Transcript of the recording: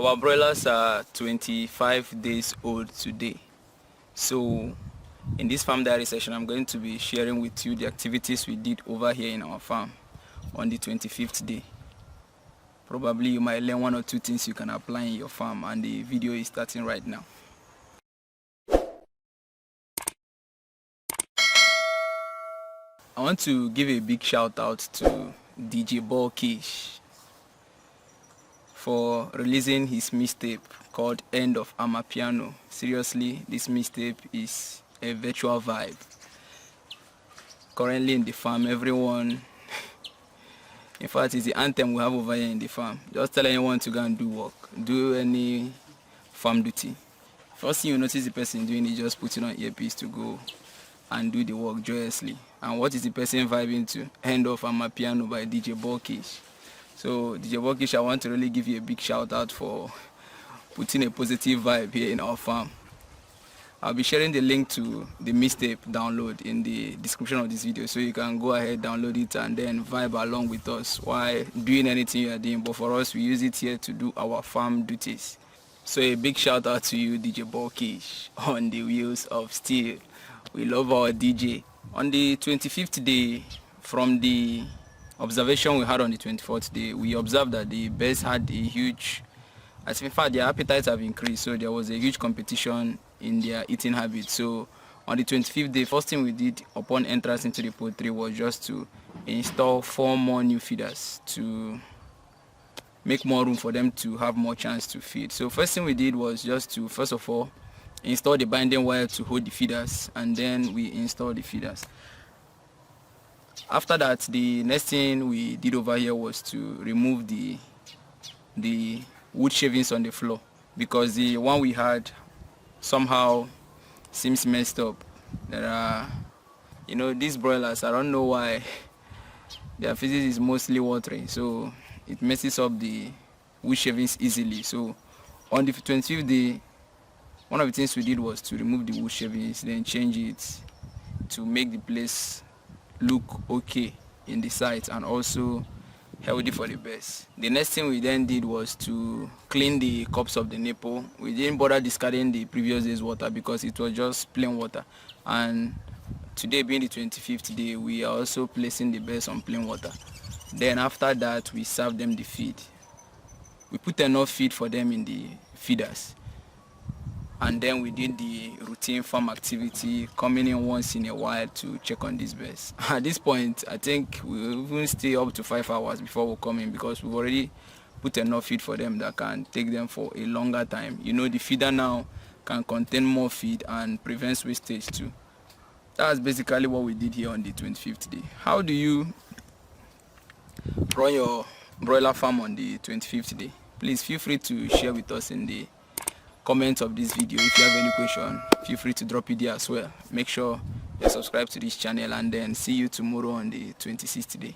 Our broilers are 25 days old today. So in this farm diary session, I'm going to be sharing with you the activities we did over here in our farm on the 25th day. Probably you might learn one or two things you can apply in your farm, and the video is starting right now. I want to give a big shout out to DJbulkish for releasing his mixtape called End of Amapiano. Seriously, this mixtape is a virtual vibe. Currently in the farm, everyone, in fact, it's the anthem we have over here in the farm. Just tell anyone to go and do work, do any farm duty. First thing you notice the person doing is just putting on earpiece to go and do the work joyously. And what is the person vibing to? End of Amapiano by DJbulkish. So DJbulkish, I want to really give you a big shout out for putting a positive vibe here in our farm. I'll be sharing the link to the mixtape download in the description of this video, so you can go ahead, download it, and then vibe along with us while doing anything you are doing. But for us, we use it here to do our farm duties. So a big shout out to you, DJbulkish, on the wheels of steel. We love our DJ. On the 25th day, from the observation we had on the 24th day, we observed that the birds had a huge, in fact their appetites have increased, so there was a huge competition in their eating habits. So on the 25th day, first thing we did upon entrance into the poultry was just to install 4 more new feeders to make more room for them to have more chance to feed. So first thing we did was just to, first of all, install the binding wire to hold the feeders, and then we installed the feeders. After that, the next thing we did over here was to remove the wood shavings on the floor, because the one we had somehow seems messed up. There are, these broilers, I don't know why, their faces is mostly watery, so it messes up the wood shavings easily. So on the 25th day, one of the things we did was to remove the wood shavings, then change it to make the place look okay in the site and also healthy for the birds. The next thing we then did was to clean the cups of the nipple. We didn't bother discarding the previous day's water because it was just plain water, and today being the 25th day, we are also placing the birds on plain water. Then after that, we serve them the feed. We put enough feed for them in the feeders, and then we did the routine farm activity, coming in once in a while to check on these birds. At this point, I think we'll even stay up to 5 hours before we come in, because we've already put enough feed for them that can take them for a longer time. The feeder now can contain more feed and prevents wastage too. That's basically what we did here on the 25th day. How do you run your broiler farm on the 25th day? Please feel free to share with us in the comments of this video. If you have any question, feel free to drop it there as well. Make sure you subscribe to this channel, and then see you tomorrow on the 26th day.